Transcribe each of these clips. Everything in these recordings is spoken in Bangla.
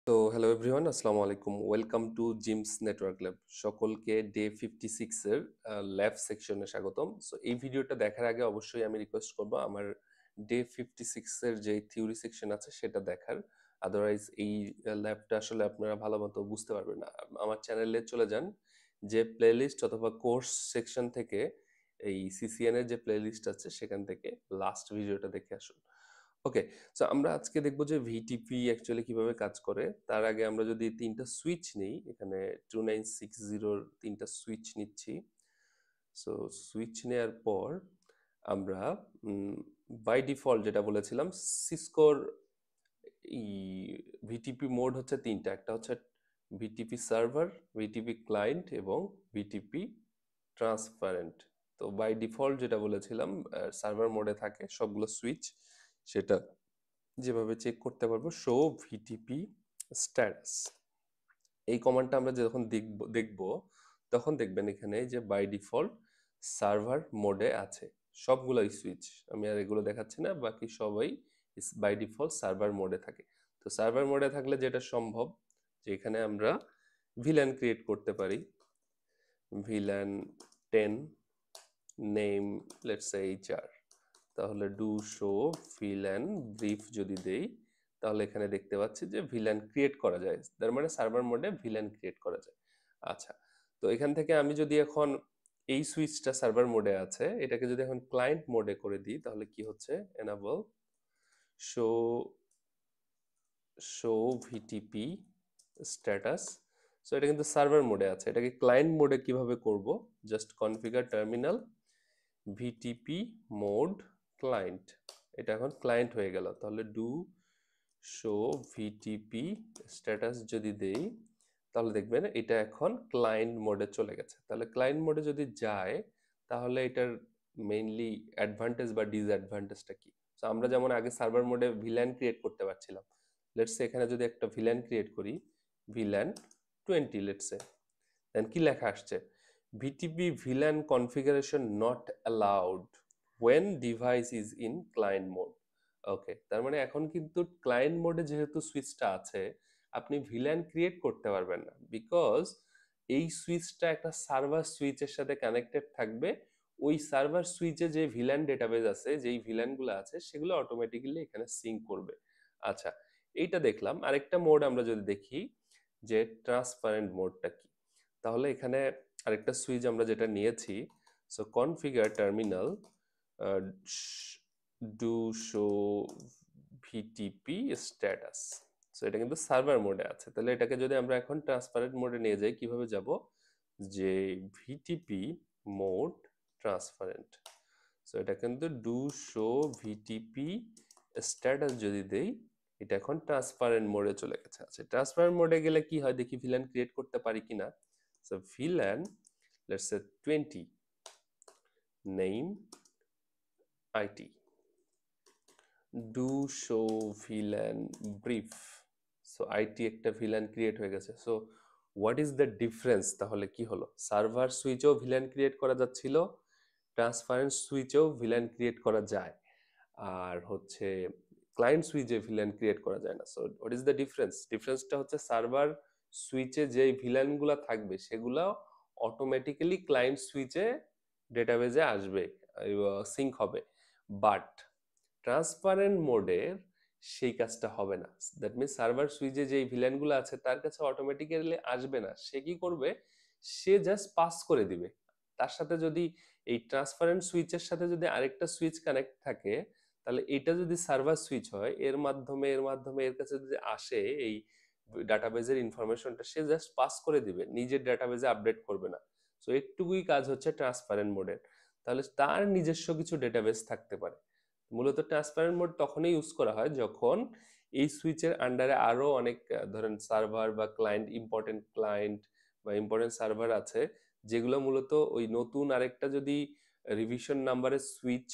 তো হ্যালো এভরিওয়ান, আসসালামু আলাইকুম। Welcome to gems network lab. সকলকে ডে 56 এর ল্যাব সেকশনে স্বাগতম। সো এই ভিডিওটা দেখার আগে অবশ্যই আমি রিকোয়েস্ট করব আমার ডে 56 এর যে থিওরি সেকশন আছে সেটা দেখার। আদারওয়াইজ এই ল্যাবটা আসলে আপনারা ভালো মতো বুঝতে পারবেন না। আমার চ্যানেলে চলে যান, যে প্লেলিস্ট অথবা কোর্স সেকশন থেকে এই সিসিএন এর যে প্লেলিস্ট আছে সেখান থেকে লাস্ট ভিডিওটা দেখে আসুন। ওকে, সো আমরা আজকে দেখব যে ভিটিপি অ্যাকচুয়ালি কিভাবে কাজ করে। তার আগে আমরা যদি তিনটা সুইচ নিই, এখানে 2960 তিনটা সুইচ নিচ্ছি। সো সুইচ নেয়ার পর আমরা বাই ডিফল্ট যেটা বলেছিলাম, সিসকোর ই ভিটিপি মোড হচ্ছে তিনটা। একটা হচ্ছে ভিটিপি সার্ভার, ভিটিপি ক্লায়েন্ট এবং ভিটিপি ট্রান্সপারেন্ট। তো বাই ডিফল্ট যেটা বলেছিলাম সার্ভার মোডে থাকে সবগুলো সুইচ, সেটা যেভাবে চেক করতে পারবো শো ভিটিপি স্ট্যাটাস। এই কমান্ডটা আমরা যখন দেখব তখন দেখবেন এখানে যে বাই ডিফল্ট সার্ভার মোডে আছে সবগুলোই সুইচ। আমি আর এগুলো দেখাচ্ছি না, বাকি সবাই বাই ডিফল্ট সার্ভার মোডে থাকে। তো সার্ভার মোডে থাকলে যেটা সম্ভব যে এখানে আমরা ভিল্যান ক্রিয়েট করতে পারি। ভিল্যান 10 নেম লেটস সে এইচআর। তাহলে ডু শো ভিল্যান ব্রিফ যদি দেই তাহলে এখানে দেখতে পাচ্ছি যে ভিল্যান ক্রিয়েট করা যায়। তার মানে সার্ভার মোডে ভিল্যান ক্রিয়েট করা যায়। আচ্ছা, তো এখান থেকে আমি যদি এখন এই সুইচটা সার্ভার মোডে আছে, এটাকে যদি এখন ক্লায়েন্ট মোডে করে দিই তাহলে কি হচ্ছে, enable show show VTP status. So এটা কিন্তু সার্ভার মোডে আছে, এটাকে ক্লায়েন্ট মোডে কিভাবে করব, just configure terminal VTP mode client. এটা এখন ক্লায়েন্ট হয়ে গেল। তাহলে ডু শো ভিটিপি স্ট্যাটাস যদি দেই তাহলে দেখবেন এটা এখন ক্লায়েন্ট মোডে চলে গেছে। তাহলে ক্লায়েন্ট মোডে যদি যায় তাহলে এটার মেইনলি অ্যাডভান্টেজ বা ডিসঅ্যাডভান্টেজটা কি। তো আমরা যেমন আগে সার্ভার মোডে ভিল্যান ক্রিয়েট করতে পারছিলাম, লেটস সে এখানে যদি একটা ভিল্যান ক্রিয়েট করি, ভিল্যান 20 লেটস সে, দেন কি লেখা আসছে, VTP VLAN configuration not allowed when device is in client mode. Okay, তার মানে এখন কিন্তু ক্লায়েন্ট মোডে যেহেতু সুইচটা আছে আপনি ভিল্যান ক্রিয়েট করতে পারবেন না, বিকজ এই সুইচটা একটা সার্ভার সুইচের সাথে কানেক্টেড থাকবে। ওই সার্ভার সুইচে যে ভিল্যান ডেটাবেজ আছে, যেই ভিল্যানগুলো আছে সেগুলো অটোমেটিক্যালি এখানে সিঙ্ক করবে। আচ্ছা, এইটা দেখলাম। আরেকটা মোড আমরা যদি দেখি যে ট্রান্সপারেন্ট মোডটা কি, তাহলে এখানে আরেকটা সুইচ আমরা যেটা নিয়েছি, so configure terminal do show VTP status. So এটা কিন্তু সার্ভার মোডে আছে। তাহলে এটাকে যদি আমরা এখন ট্রান্সপারেন্ট মোডে নিয়ে যাই কিভাবে যাব, যে ভিটিপি মোড ট্রান্সপারেন্ট। সো এটা কিন্তু ডু শো ভিটিপি স্ট্যাটাস যদি দেই এটা এখন ট্রান্সপারেন্ট মোডে চলে গেছে। আচ্ছা, ট্রান্সপারেন্ট মোডে গেলে কি হয় দেখি ভিলেন ক্রিয়েট করতে পারি কিনা। So villain let's say 20 name IT do show villain brief. So IT একটা ভিলেন ক্রিয়েট হয়ে গেছে। So what is the difference, তাহলে কি হলো, সার্ভার সুইচেও ভিলেন ক্রিয়েট করা যাচ্ছিল, ট্রান্সপারেন্ট সুইচেও ভিলেন ক্রিয়েট করা যায়, আর হচ্ছে ক্লায়েন্ট সুইচে ভিলেন ক্রিয়েট করা যায় না। So what is the difference, ডিফারেন্সটা হচ্ছে সার্ভার সুইচে যে ভিলেনগুলো থাকবে সেগুলো অটোমেটিক্যালি ক্লায়েন্ট সুইচে ডেটাবেজে আসবে, সিঙ্ক হবে। বাট ট্রান্সপারেন্ট মোডের সেই কাজটা হবে না। দ্যাট মিনস সার্ভার সুইচে যে ভিলেনগুলো আছে তার কাছে অটোমেটিক্যালি আসবে না। সে কি করবে, সে জাস্ট পাস করে দিবে। তার সাথে যদি এই ট্রান্সপারেন্ট সুইচের সাথে যদি আরেকটা সুইচ কানেক্ট থাকে, তাহলে এটা যদি সার্ভার সুইচ হয় এর মাধ্যমে এর কাছে যদি আসে এই ডাটাবেজের ইনফরমেশনটা, সে জাস্ট পাস করে দিবে, নিজের ডাটাবেজে আপডেট করবে না। সো একটুকুই কাজ হচ্ছে ট্রান্সপারেন্ট মোডের। তাহলে তার নিজস্ব কিছু ডেটাবেস থাকতে পারে। মূলত ট্রান্সপারেন্ট মোড তখনই ইউজ করা হয় যখন এই সুইচের আন্ডারে আরো অনেক ধরেন সার্ভার বা ক্লায়েন্ট, ইম্পর্টেন্ট ক্লায়েন্ট বা ইম্পর্টেন্ট সার্ভার আছে, যেগুলো মূলত ওই নতুন আরেকটা যদি রিভিশন নাম্বারের সুইচ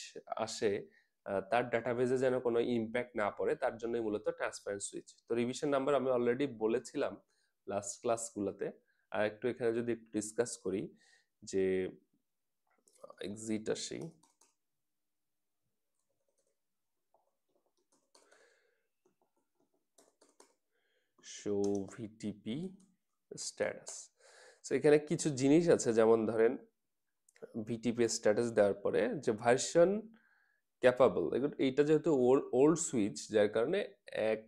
আসে, তার ডাটাবেজে যেন কোনো ইম্প্যাক্ট না পড়ে, তার জন্যই মূলত ট্রান্সপারেন্ট সুইচ। তো রিভিশন নাম্বার আমি অলরেডি বলেছিলাম লাস্ট ক্লাসগুলোতে। আর একটু এখানে যদি একটু ডিসকাস করি, যে এক্সিট আসি, শো ভিটিপি স্ট্যাটাস। সো এখানে কিছু জিনিস আছে, যেমন ধরেন ভিটিপি স্ট্যাটাস দেওয়ার পরে যে ভার্সন ক্যাপাবল, এইটা যেহেতু ওল্ড সুইচ, যার কারণে 1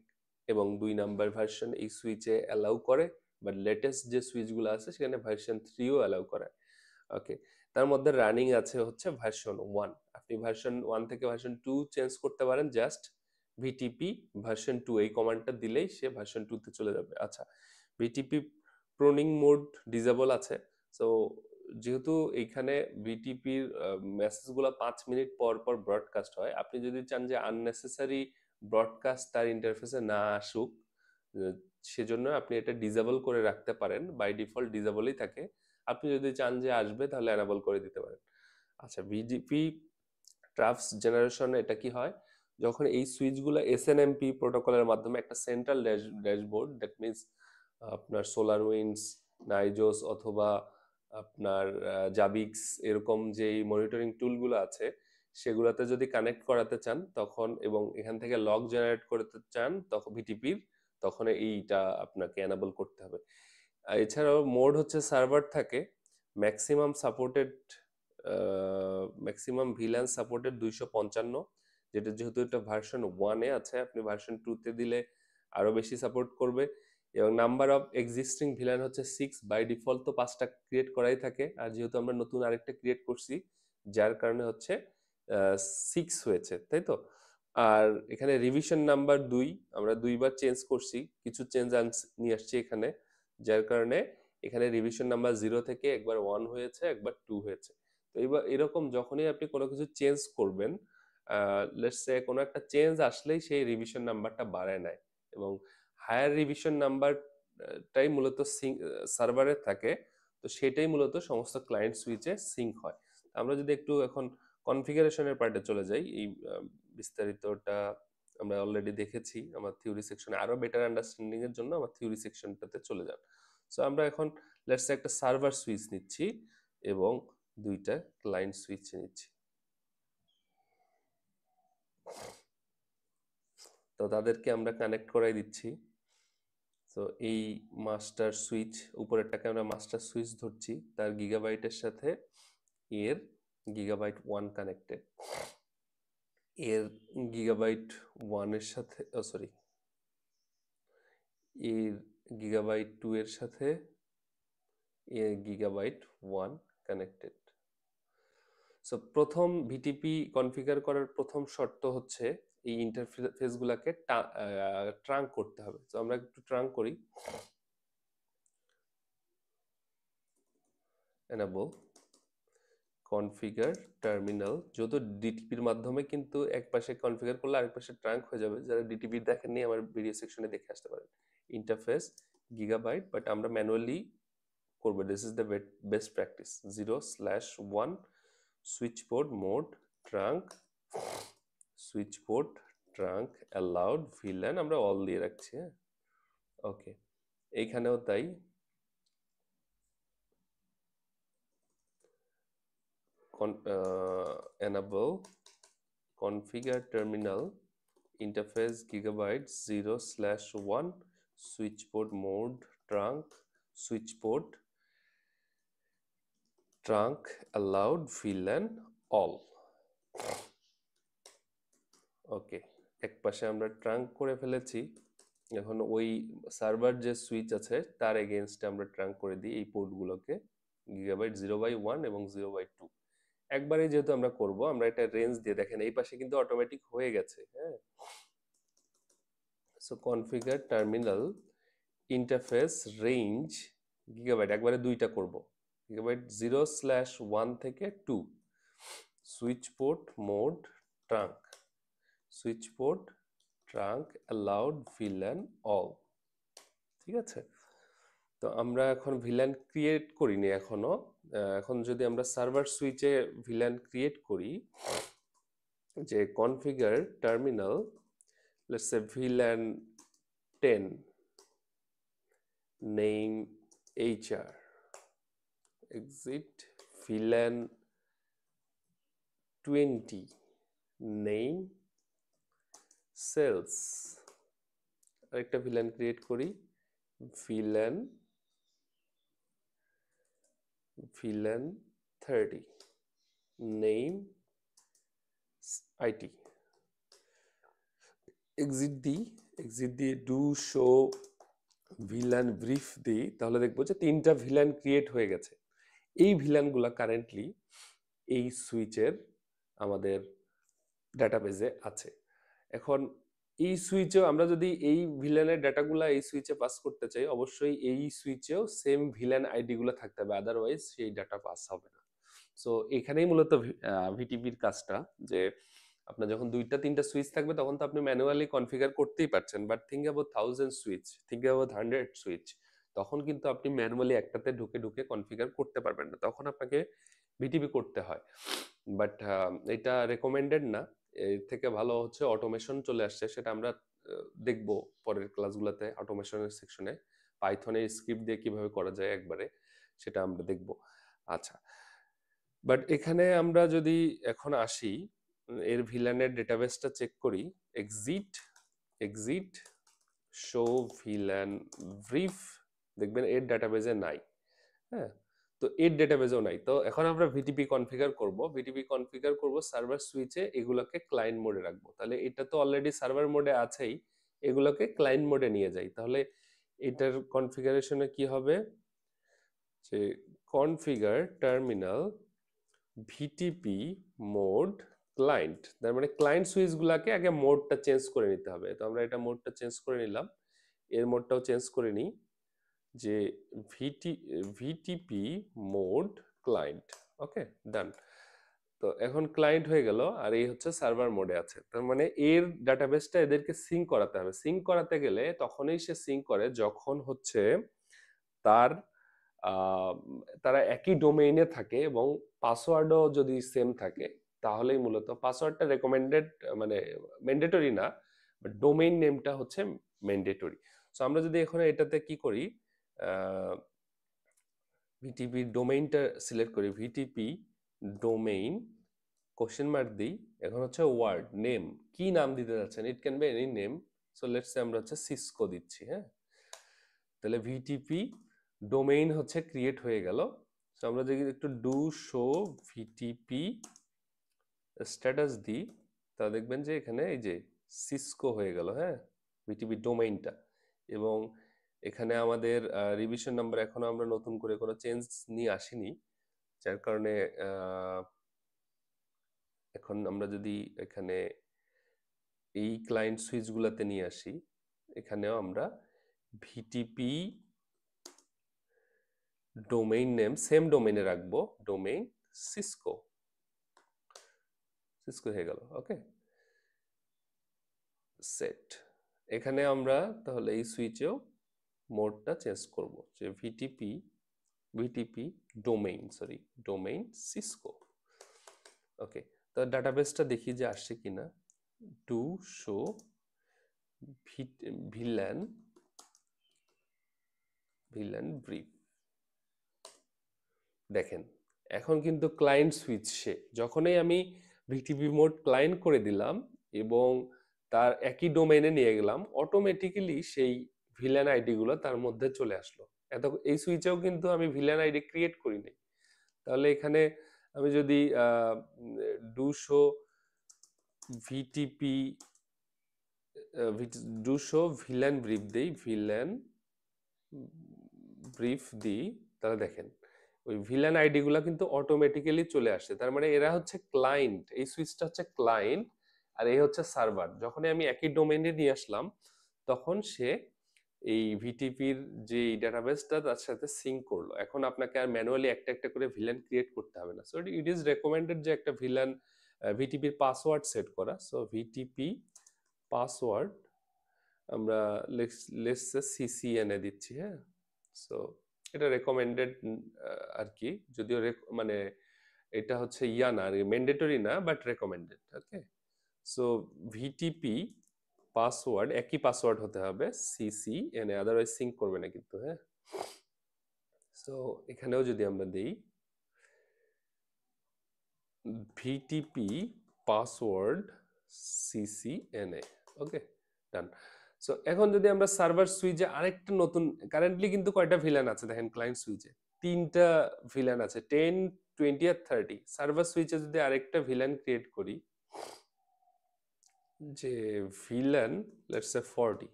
এবং 2 নাম্বার ভার্সন এই সুইচে অ্যালাউ করে, বাট লেটেস্ট যে সুইচগুলো আছে সেখানে ভার্সন 3ও অ্যালাউ করে। ওকে, তার মধ্যে রানিং আছে হচ্ছে ভার্সন 1। আপনি ভার্সন 1 থেকে ভার্সন 2 চেঞ্জ করতে পারেন, জাস্ট ভিটিপি ভার্সন 2 এই কমান্ডটা দিলেই সে ভার্সন 2 তে চলে যাবে। আচ্ছা, ভিটিপি প্রোনিং মোড ডিসেবল আছে। সো যেহেতু এইখানে ভিটিপির মেসেজগুলো 5 মিনিট পর পর ব্রডকাস্ট হয়, আপনি যদি চান যে আননেসেসারি ব্রডকাস্ট তার ইন্টারফেসে না আসুক, আহ, সেজন্য আপনি এটা ডিসেবল করে রাখতে পারেন। বাই ডিফল্ট ডিসেবলই থাকে, আপনি যদি চান যে আসবে তাহলে অ্যানাবল করে দিতে পারেন। আচ্ছা, ভিডিপি ট্রাফস জেনারেশন এটা কি হয়, যখন এই সুইচগুলো এসএনএমপি প্রোটোকলের মাধ্যমে একটা সেন্ট্রাল ড্যাশবোর্ড, দ্যাট মিনস আপনার সোলার উইন্ডস, নাইজোস অথবা আপনার জাবিক্স এরকম যেই মনিটরিং টুলগুলো আছে সেগুলোতে যদি কানেক্ট করাতে চান তখন, এবং এখান থেকে লগ জেনারেট করতে চান তখন ভিটিপির, তখন এইটা আপনাকে এনাবল করতে হবে। আর এছাড়াও মোড হচ্ছে সার্ভার থাকে, ম্যাক্সিমাম সাপোর্টেড ম্যাক্সিমাম ভিল্যান সাপোর্টেড 255, যেটা যেহেতু এটা ভার্সন 1-এ আছে, আপনি ভার্সন 2-তে দিলে আরো বেশি সাপোর্ট করবে। এবং নাম্বার অফ এক্সিস্টিং ভিলান হচ্ছে 6, বাই ডিফল্ট তো 5টা ক্রিয়েট করাই থাকে, আর যেহেতু আমরা নতুন আরেকটা ক্রিয়েট করছি যার কারণে হচ্ছে 6 হয়েছে, তাই তো। আর এখানে রিভিশন নাম্বার 2, আমরা 2বার চেঞ্জ করছি, কিছু চেঞ্জ নিয়ে আসছি এখানে, যার কারণে এখানে রিভিশন নাম্বার 0 থেকে একবার 1 হয়েছে, একবার 2 হয়েছে। তো এবার এরকম যখনই আপনি কোনো কিছু চেঞ্জ করবেন, লেটস সে কোনো একটা চেঞ্জ আসলেই সেই রিভিশন নাম্বারটা বাড়ায় নেয়, এবং হায়ার রিভিশন নাম্বারটাই মূলত সার্ভারে থাকে, তো সেটাই মূলত সমস্ত ক্লায়েন্ট সুইচে সিঙ্ক হয়। আমরা যদি একটু এখন কনফিগারেশনের পার্টে চলে যাই, এই বিস্তারিতটা আমরা অলরেডি দেখেছি আমার থিওরি সেকশনে, আরো বেটার আন্ডারস্ট্যান্ডিং এর জন্য আমার থিওরি সেকশনটাতে চলে যান। সো আমরা এখন লেটস একটা সার্ভার সুইচ নিচ্ছি এবং 2টা ক্লায়েন্ট সুইচ নিচ্ছি। তো তাদেরকে আমরা কানেক্ট করাই দিচ্ছি। তো এই মাস্টার সুইচ, উপরেরটাকে আমরা মাস্টার সুইচ ধরছি, তার গিগাবাইটের সাথে এর গিগাবাইট 1 কানেক্টেড, এর গিগাবাইট 1 এর সাথে, সরি, এর গিগাবাইট 2 এর সাথে এর গিগাবাইট 1 কানেক্টেড। সো প্রথম ভিটিপি কনফিগার করার প্রথম শর্ত হচ্ছে এই ইন্টারফেস গুলাকে ট্রাঙ্ক করতে হবে। তো আমরা একটু ট্রাঙ্ক করি, enable কনফিগার টার্মিনাল। যেহেতু ডিটিপির মাধ্যমে কিন্তু এক পাশে কনফিগার করলে আরেক পাশে ট্রাঙ্ক হয়ে যাবে, যারা ডিটিপি দেখেননি আমার ভিডিও সেকশনে দেখে আসতে পারেন। ইন্টারফেস গিগাবাইট, বাট আমরা ম্যানুয়ালি করবো, this is the best practice. 0/1 switch port mode trunk, switch port trunk allowed villain, আমরা অল দিয়ে রাখছি। হ্যাঁ, ওকে, এইখানেও তাই। enable configure terminal interface gigabyte 0/1 switch port mode trunk switch port trunk allowed VLAN all। ওকে, এক পাশে আমরা ট্রাঙ্ক করে ফেলেছি, এখন ওই সার্ভার যে সুইচ আছে তার এগেইনস্টে আমরা ট্রাঙ্ক করে দিই এই পোর্টগুলোকে, গিগাবাইট 0/1 এবং 0/2। একবারে যেহেতু আমরা করব, আমরা এটা রেঞ্জ দিয়ে, দেখেন এই পাশে কিন্তু অটোমেটিক হয়ে গেছে। হ্যাঁ, so configure terminal interface range gigabyte, একবারে 2টা করব, গিগাবাইট 0/1 থেকে 2 switch port mode trunk, switch port trunk allowed villain all. ঠিক আছে, তো আমরা এখন ভিলান ক্রিয়েট করিনি এখনো। এখন যদি আমরা সার্ভার সুইচে ভিলান ক্রিয়েট করি, যে configure terminal, let's say VLAN 10 name HR exit VLAN 20 name sales আরেকটা ভিলেন ক্রিয়েট করি, villain villain 30, name IT, exit দিয়ে ডু শো ভিলান ব্রিফ দিই, তাহলে দেখবো যে 3টা ভিলান ক্রিয়েট হয়ে গেছে। এই ভিলানগুলা কারেন্টলি এই সুইচের আমাদের ডাটাবেজে আছে। এখন এই সুইচেও আমরা যদি এই ভিলেনের ডাটাগুলা এই সুইচে পাস করতে চাই, অবশ্যই এই সুইচেও সেম ভিলেন আইডি গুলো থাকতে হবে, আদারওয়াইজ সেই ডাটা পাস হবে না। সো এখানেই মূলত ভিটিপির কাজটা, যে আপনার যখন 2টা 3টা সুইচ থাকবে তখন তো আপনি ম্যানুয়ালি কনফিগার করতেই পারছেন, but think about 1000 switch, think about 100 switch, তখন কিন্তু আপনি ম্যানুয়ালি একটাতে ঢুকে ঢুকে কনফিগার করতে পারবেন না, তখন আপনাকে ভিটিপি করতে হয়। বাট এটা রেকমেন্ডেড না, এর থেকে ভালো হচ্ছে অটোমেশন চলে আসছে, সেটা আমরা দেখবো পরের ক্লাসগুলোতে, অটোমেশনের সেকশনে পাইথনের স্ক্রিপ্ট দিয়ে কিভাবে করা যায় একবারে, সেটা আমরা দেখব। আচ্ছা, বাট এখানে আমরা যদি এখন আসি, এর ভিলানের ডেটাবেসটা চেক করি, exit exit show villain brief, দেখবেন এর ডেটাবেজে নাই। হ্যাঁ, তো এর ডেটাবেজও নাই। তো এখন আমরা ভিটিপি কনফিগার করব, সার্ভার সুইচে, এগুলোকে ক্লায়েন্ট মোডে রাখবো। তাহলে এটা তো অলরেডি সার্ভার মোডে আছেই, এগুলোকে ক্লায়েন্ট মোডে নিয়ে যাই। তাহলে এটার কনফিগারেশনে কি হবে, যে configure terminal VTP mode client, তার মানে ক্লায়েন্ট সুইচগুলোকে আগে মোডটা চেঞ্জ করে নিতে হবে। তো আমরা এটা মোডটা চেঞ্জ করে নিলাম, এর মোডটাও চেঞ্জ করে নিই, যে ভিটিপি মোড ক্লায়েন্ট। ওকে, ডান। তো এখন ক্লায়েন্ট হয়ে গেল, আর এই হচ্ছে সার্ভার মোডে আছে। তার মানে এর ডাটাবেসটা এদেরকে সিঙ্ক করাতে হবে। সিঙ্ক করাতে গেলে তখনই সে সিঙ্ক করে যখন হচ্ছে তার তারা একই ডোমেইনে থাকে এবং পাসওয়ার্ডও যদি সেম থাকে, তাহলেই মূলত পাসওয়ার্ডটা রেকমেন্ডেড, মানে ম্যান্ডেটরি না, বাট ডোমেইন নেমটা হচ্ছে ম্যান্ডেটরি। সো আমরা যদি এখানে এটাতে কি করি, ভিটিপি ডোমেইনটা সিলেক্ট করি, ভিটিপি ডোমেইন কোশ্চেন মার্ক দিই, এখন হচ্ছে ওয়ার্ড নেম, কি নাম দিতে যাচ্ছেন, it can be any name. So let's say আমরা হচ্ছে সিসকো দিচ্ছি। হ্যাঁ, তাহলে ভিটিপি ডোমেইন হচ্ছে ক্রিয়েট হয়ে গেল। সো আমরা যদি একটু ডু শো ভিটিপি স্ট্যাটাস দিই, তা দেখবেন যে এখানে এই যে সিসকো হয়ে গেল। হ্যাঁ, ভিটিপি ডোমেইনটা, এবং এখানে আমাদের রিভিশন নাম্বার এখনো আমরা নতুন করে কোনো চেঞ্জ নিয়ে আসিনি, যার কারণে এখন আমরা যদি এখানে এই ক্লায়েন্ট সুইচগুলোতে নিয়ে আসি, এখানেও আমরা ভিটিপি ডোমেইন নেম সেম ডোমেইনে রাখবো, ডোমেইন সিসকো, সিসকো হয়ে গেল। ওকে, সেট। এখানে আমরা তাহলে এই সুইচেও মোডটা চেঞ্জ করব, যে ভিটিপি ডোমেইন সিসকো। ওকে, তো ডাটাবেসটা দেখি যে আসছে কিনা, টু শো ভিলান ব্রিফ, দেখেন এখন কিন্তু ক্লায়েন্ট সুইচ, সে যখনই আমি ভিটিপি মোড ক্লায়েন্ট করে দিলাম এবং তার একই ডোমেইনে নিয়ে গেলাম, অটোমেটিক্যালি সেই ভিলেন আইডি গুলো তার মধ্যে চলে আসলো। এত এই সুইচেও কিন্তু আমি ভিলেন আইডি ক্রিয়েট করিনি। তাহলে এখানে আমি যদি do show VTP do show villain brief দিই, তাহলে দেখেন ওই ভিলেন আইডি গুলা কিন্তু অটোমেটিক্যালি চলে আসে। তার মানে এরা হচ্ছে ক্লায়েন্ট, এই সুইচটা হচ্ছে ক্লায়েন্ট আর এই হচ্ছে সার্ভার। যখনই আমি একই ডোমেইনে নিয়ে আসলাম, তখন সে এই ভিটিপির যে ডাটাবেসটা তার সাথে সিঙ্ক করলো। এখন আপনাকে আর ম্যানুয়ালি একটা একটা করে ভিলেন ক্রিয়েট করতে হবে না। সো ইট ইজ রেকমেন্ডেড যে একটা ভিলেন ভিটিপির পাসওয়ার্ড সেট করা। সো ভিটিপি পাসওয়ার্ড আমরা লেটস সিসিএনএ দিচ্ছি। হ্যাঁ, সো এটা রেকমেন্ডেড আর কি, যদিও মানে এটা হচ্ছে ইয়া না, ম্যান্ডেটরি না, but recommended. Okay, so VTP password একই পাসওয়ার্ড হতে হবে, সিসিএনএ, আদারওয়াইজ সিঙ্ক করবে না কিন্তু। হ্যাঁ, সো এখানেও যদি আমরা দেই ভিটিপি পাসওয়ার্ড সিসিএনএ, ওকে, ডান। সো এখন যদি আমরা সার্ভার সুইচে আরেকটা নতুন, কারেন্টলি কিন্তু কয়টা ভিলান আছে দেখেন ক্লায়েন্ট সুইচে, 3টা ভিলান আছে, 10, 20 আর 30। সার্ভার সুইচে যদি আরেকটা ভিলান ক্রিয়েট করি, যে ভিলান লেটস সে 40,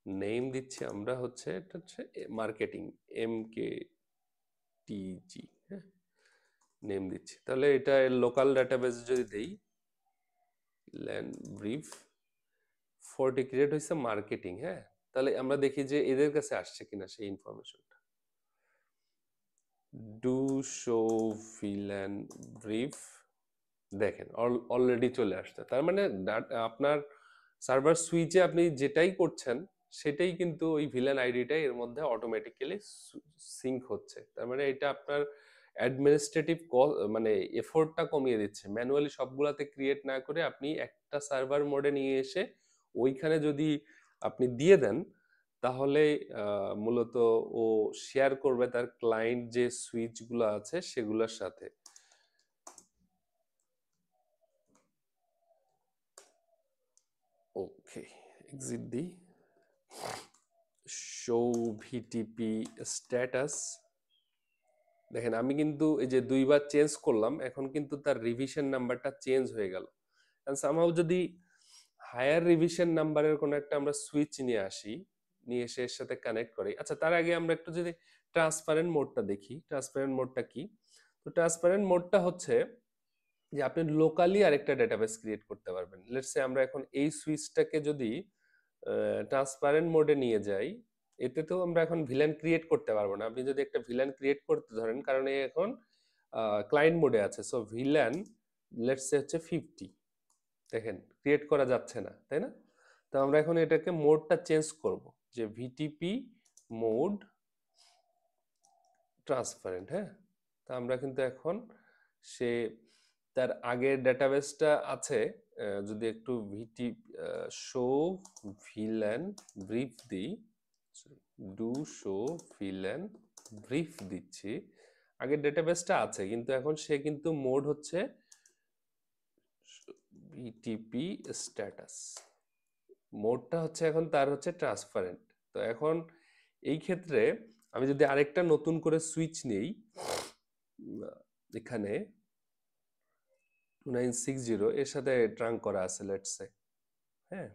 নেম দিচ্ছি আমরা হচ্ছে, এটা হচ্ছে মার্কেটিং, MKTG, হ্যাঁ, নেম দিচ্ছি। তাহলে এটা লোকাল ডাটাবেস যদি দেই, ল্যান্ড ব্রিফ 40 ক্রিয়েট হয়েছে মার্কেটিং, হ্যাঁ। তাহলে আমরা দেখি যে এদের কাছে আসছে কিনা সেই ইনফরমেশনটা। ডু শো ভিলান ব্রিফ, দেখেন অলরেডি চলে আসছে। তার মানে আপনার সার্ভার সুইচে আপনি যেটাই করছেন সেটাই কিন্তু ওই ভিলেন আইডিটা এর মধ্যে অটোমেটিক্যালি সিঙ্ক হচ্ছে। তার মানে এটা আপনার অ্যাডমিনিস্ট্রেটিভ মানে এফোর্টটা কমিয়ে দিচ্ছে। ম্যানুয়ালি সবগুলাতে ক্রিয়েট না করে আপনি একটা সার্ভার মোডে নিয়ে এসে ওইখানে যদি আপনি দিয়ে দেন, তাহলে মূলত ও শেয়ার করবে তার ক্লায়েন্ট যে সুইচগুলো আছে সেগুলোর সাথে। ওকে, এক্সিট দিই, শো ভিটিপি স্ট্যাটাস। দেখেন আমি কিন্তু এই যে দুইবার চেঞ্জ করলাম, এখন কিন্তু তার রিভিশন নাম্বারটা চেঞ্জ হয়ে গেল। সামহাউ যদি হায়ার রিভিশন নাম্বারের কোনো একটা আমরা সুইচ নিয়ে আসি, নিয়ে এসে এর সাথে কানেক্ট করি। আচ্ছা, তার আগে আমরা একটু যদি ট্রান্সপারেন্ট মোডটা দেখি, ট্রান্সপারেন্ট মোডটা কি? তো ট্রান্সপারেন্ট মোডটা হচ্ছে যে আপনি লোকালি আরেকটা ডেটাবেস ক্রিয়েট করতে পারবেন। লেটস সে আমরা এখন এই সুইচটাকে যদি ট্রান্সপারেন্ট মোডে নিয়ে যাই, এতে তো আমরা এখন ভিলেন ক্রিয়েট করতে পারবো না। আপনি যদি একটা ভিলেন ক্রিয়েট করতে ধরেন, কারণ এই এখন ক্লায়েন্ট মোডে আছে, সো ভিলেন লেটস সে হচ্ছে 50, দেখেন ক্রিয়েট করা যাচ্ছে না, তাই না? তো আমরা এখন এটাকে মোডটা চেঞ্জ করব, যে ভিটিপি মোড ট্রান্সপারেন্ট, হ্যাঁ। তা আমরা কিন্তু এখন সে তার আগের ডেটাবেসটা আছে, যদি একটু ভিটি শো ভিলেন ব্রিফ দিই, ডু শো ভিলেন ব্রিফ দিচ্ছি, আগের ডেটাবেসটা আছে কিন্তু এখন সে কিন্তু মোড হচ্ছে ভিটিপি স্ট্যাটাস, মোডটা হচ্ছে এখন তার হচ্ছে ট্রান্সপারেন্ট। তো এখন এই ক্ষেত্রে আমি যদি আরেকটা নতুন করে সুইচ নেই, এখানে 2960 এর সাথে ট্রাঙ্ক করা আছে লেটস সে, হ্যাঁ।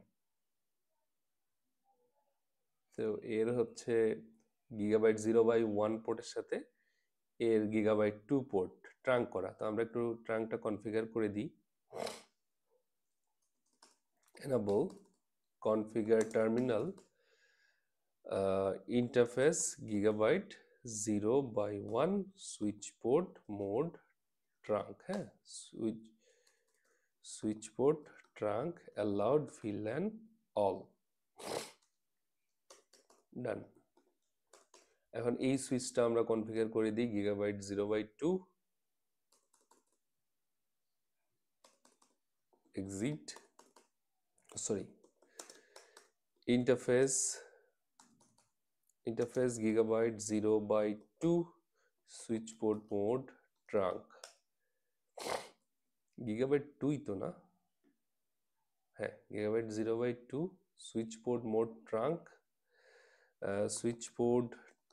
তো এর হচ্ছে গিগাবাইট 0/1 পোর্টের সাথে এর গিগাবাইট 2 পোর্ট ট্রাঙ্ক করা। তো আমরা একটু ট্রাঙ্কটা কনফিগার করে দিই, enable configure terminal interface gigabyte 0/1 switch port mode trunk, হ্যাঁ, switch port trunk allowed VLAN all, ডান। এখন এই সুইচটা আমরা কনফিগার করে দিই gigabyte 0/2, exit, sorry, interface gigabyte 0/2 switch port mode trunk, gigabyte 2 তো না, হ্যাঁ, gigabyte 0/2 switch port mode trunk, switch port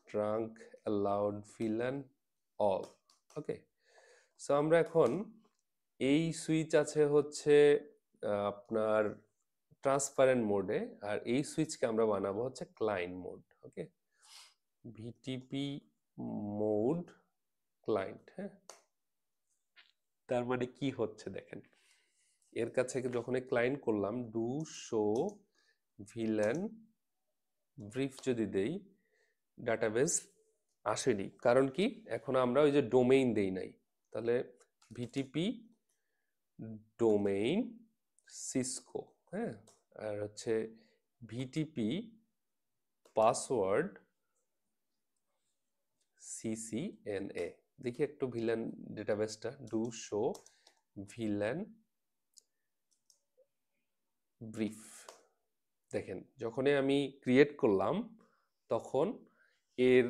trunk allowed VLAN all. Okay, so আমরা এখন এই সুইচ আছে হচ্ছে আপনার ট্রান্সপারেন্ট মোডে, আর এই সুইচকে আমরা বানাবো হচ্ছে ক্লায়েন্ট মোড। ওকে, ভিটিপি মোড ক্লায়েন্ট, হ্যাঁ। তার মানে কি হচ্ছে দেখেন, এর কাছে যখন ক্লায়েন্ট করলাম ডু শো ভিলেন ব্রিফ যদি দেই, ডাটাবেস আসেনি, কারণ কি এখন আমরা ওই যে ডোমেইন দেই নাই। তাহলে ভিটিপি ডোমেইন সিসকো, হ্যাঁ, আর হচ্ছে ভিটিপি পাসওয়ার্ড CCNA। দেখি একটু ভিলেন ডেটাবেসটা, ডু শো ভিলেন ব্রিফ। দেখেন যখনই আমি ক্রিয়েট করলাম তখন এর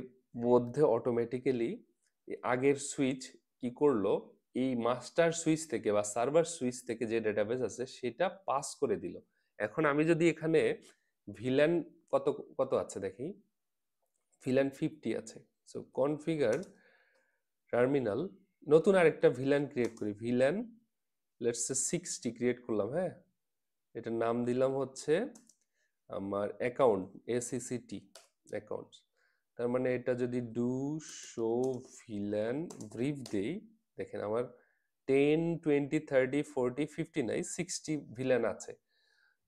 মধ্যে অটোমেটিক্যালি আগের সুইচ কি করলো, এই মাস্টার সুইচ থেকে বা সার্ভার সুইচ থেকে যে ডেটাবেস আছে সেটা পাস করে দিল। এখন আমি যদি এখানে ভিলেন কত কত আছে দেখি, ভিলেন 50 আছে। সো কনফিগার টার্মিনাল, নতুন আরেকটা ভিলেন ক্রিয়েট করি, ভিলেন লেটস সে 60 ক্রিয়েট করলাম। হ্যাঁ, এটার নাম দিলাম হচ্ছে আমার অ্যাকাউন্ট, ACCT অ্যাকাউন্ট। তার মানে এটা যদি ডু শো ভিলেন ব্রিফ দেই, দেখেন আমার 10 20 30 40 50 নাই, 60 ভিলেন আছে।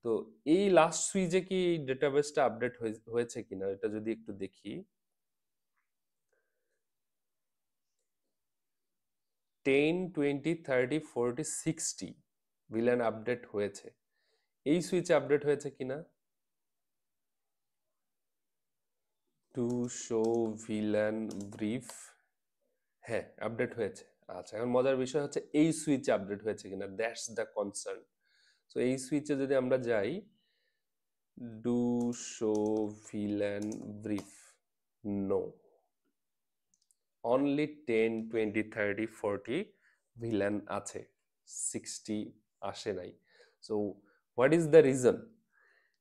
তো এই লাস্ট সুইচে কি ডেটাবেসটা আপডেট হয়েছে কিনা এটা যদি একটু দেখি, 10 20 30 40 60 ভিলেন আপডেট হয়েছে। এই সুইচে আপডেট হয়েছে কিনা, টু শো ভিলেন ব্রিফ, হ্যাঁ আপডেট হয়েছে। আচ্ছা, এখন মজার বিষয় হচ্ছে এই সুইচে আপডেট হয়েছে কিনা, দ্যাটস দ্য কনসার্ন। সো এই সুইচে যদি আমরা যাই, do show villain brief, no, only 10 20 30 40 ভিলেন আছে, 60 আসে নাই। So what is the reason?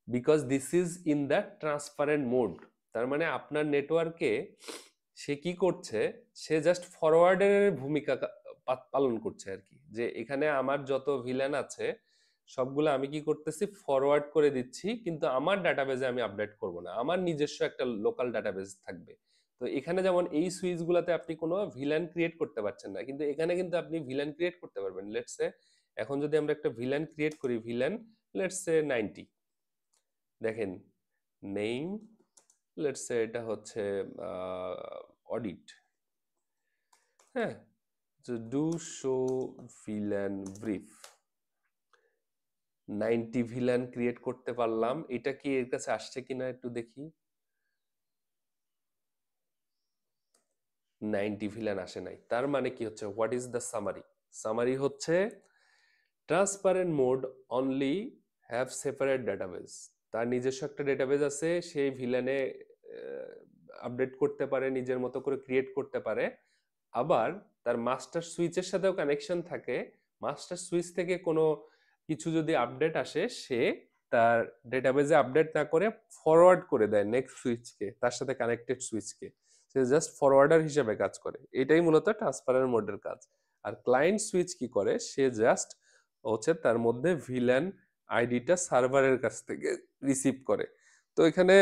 Because this is in the transparent mode. তার মানে আপনার নেটওয়ার্কে সে কি করছে, সে জাস্ট ফরওয়ার্ডের ভূমিকা পালন করছে আর কি, যে এখানে আমার যত ভিলেন আছে সবগুলো আমি কি করতেছি, ফরওয়ার্ড করে দিচ্ছি, কিন্তু আমার ডাটাবেজে আমি আপডেট করব না, আমার নিজস্ব একটা লোকাল ডাটাবেজ থাকবে। তো এখানে যেমন এই সুইচ গুলাতে আপনি কোনো ভিলেন ক্রিয়েট করতে পারছেন না, কিন্তু এখানে কিন্তু আপনি ভিলেন ক্রিয়েট করতে পারবেন। লেটস সে এখন যদি আমরা একটা ভিলেন ক্রিয়েট করি, ভিলেন লেটস সে 90, দেখেন নেম লেটস সে এটা হচ্ছে অডিট। হ্যাঁ, do show villain brief, 90 villain create করতে পারলাম। এটা কি এর কাছে আসছে কিনা একটু দেখি, 90 ভিলেন আসে নাই। তার মানে কি হচ্ছে, what is the summary? Summary হচ্ছে transparent mode only have separate database, তার নিজস্ব একটা ডেটাবেস আছে, সেই ভিলেনে আপডেট করতে পারে, নিজের মতো করে ক্রিয়েট করতে পারে। আবার তার মাস্টার সুইচের সাথেও কানেকশন থাকে, মাস্টার সুইচ থেকে কোনো কিছু যদি আপডেট আসে, সে তার ডেটাবেজে আপডেট না করে ফরওয়ার্ড করে দেয় নেক্সট সুইচকে, তার সাথে কানেক্টেড সুইচকে, সে জাস্ট ফরওয়ার্ডার হিসেবে কাজ করে। এটাই মূলত ট্রান্সপারেন্ট মোডের কাজ। আর ক্লায়েন্ট সুইচ কি করে, সে জাস্ট হচ্ছে তার মধ্যে ভিলেন আইডিটা সার্ভারের কাছ থেকে রিসিভ করে। তো এখানে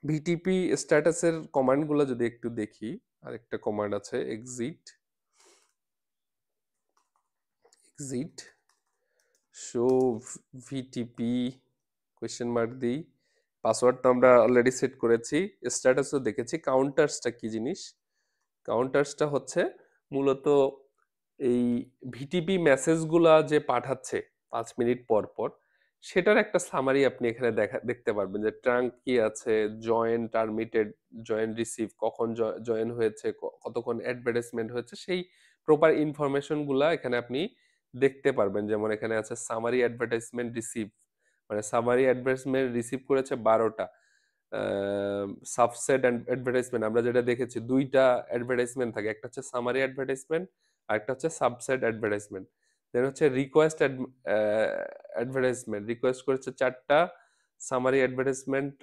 ভিটিপি স্ট্যাটাসের কমান্ডগুলো যদি একটু দেখি, আরেকটা কমান্ড আছে exit, exit show VTP question mark দিই, পাসওয়ার্ড তো আমরা অলরেডি সেট করেছি, স্ট্যাটাসও দেখেছি। কাউন্টার্সটা কি জিনিস? কাউন্টার্সটা হচ্ছে মূলত এই ভিটিপি মেসেজগুলা যে পাঠাচ্ছে 5 মিনিট পর পর, সেটার একটা সামারি আপনি এখানে দেখতে পারবেন, যে ট্রাঙ্ক কি আছে, জয়েন টার্মিটেড, জয়েন রিসিভ, কখন জয়েন হয়েছে, কতক্ষণ অ্যাডভার্টাইজমেন্ট হয়েছে, সেই প্রপার ইনফরমেশন গুলা এখানে আপনি দেখতে পারবেন। যেমন এখানে আছে সামারি অ্যাডভার্টাইজমেন্ট রিসিভ, মানে সামারি অ্যাডভার্টাইজমেন্ট রিসিভ করেছে 12টা। সাবসেট অ্যাডভার্টাইজমেন্ট আমরা যেটা দেখেছি, দুইটা অ্যাডভার্টাইজমেন্ট থাকে, একটা হচ্ছে সামারি অ্যাডভার্টাইজমেন্ট আর একটা হচ্ছে সাবসেট অ্যাডভার্টাইজমেন্ট। দেন হচ্ছে রিকোয়েস্ট অ্যাডভার্টাইজমেন্ট, রিকোয়েস্ট করেছে 4টা, সামারি অ্যাডভার্টাইজমেন্ট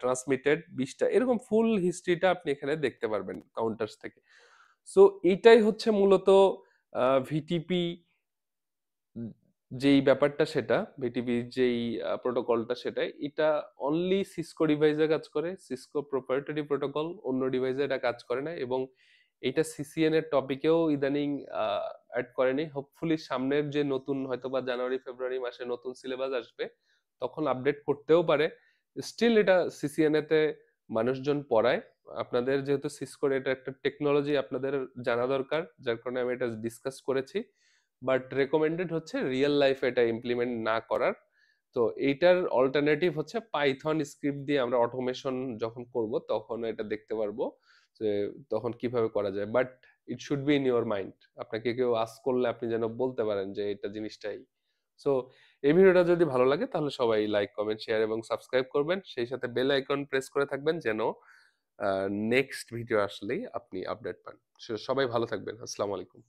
ট্রান্সমিটেড 20টা, এরকম ফুল হিস্ট্রিটা আপনি এখানে দেখতে পারবেন কাউন্টার্স থেকে। সো এইটাই হচ্ছে মূলত ভিটিপি যেই ব্যাপারটা, সেটা ভিটিপি যেই প্রোটোকলটা, সেটা এটা অনলি সিসকো ডিভাইসে কাজ করে, সিসকো প্রোপ্রাইটারি প্রোটোকল, অন্য ডিভাইসে এটা কাজ করে না। এবং এটা সিসিএন এর টপিকেও ইদানিং অ্যাড করেনি। হোপফুলি সামনের যে নতুন হয়তোবা জানুয়ারি ফেব্রুয়ারি মাসে নতুন সিলেবাস আসবে, তখন আপডেট করতেও পারে। স্টিল এটা সিসিএন তে মানুষজন পড়ায়। আপনাদের যেহেতু সিসকোর এটা একটা টেকনোলজি, আপনাদের জানা দরকার, যার কারণে আমি এটা ডিসকাস করেছি। বাট রেকমেন্ডেড হচ্ছে রিয়েল লাইফে এটা ইমপ্লিমেন্ট না করার। তো এইটার অল্টারনেটিভ হচ্ছে পাইথন স্ক্রিপ্ট দিয়ে আমরা অটোমেশন যখন করব তখন এটা দেখতে পারবো যে তখন কিভাবে করা যায়। But it should be in your mind, আপনাকে কেউ আস্ক করলে আপনি যেন বলতে পারেন যে এটা জিনিসটাই। সো এই ভিডিওটা যদি ভালো লাগে তাহলে সবাই লাইক কমেন্ট শেয়ার এবং সাবস্ক্রাইব করবেন, সেই সাথে বেল আইকন প্রেস করে থাকবেন যেন নেক্সট ভিডিও আসলেই আপনি আপডেট পান। সবাই ভালো থাকবেন, আসসালামু আলাইকুম।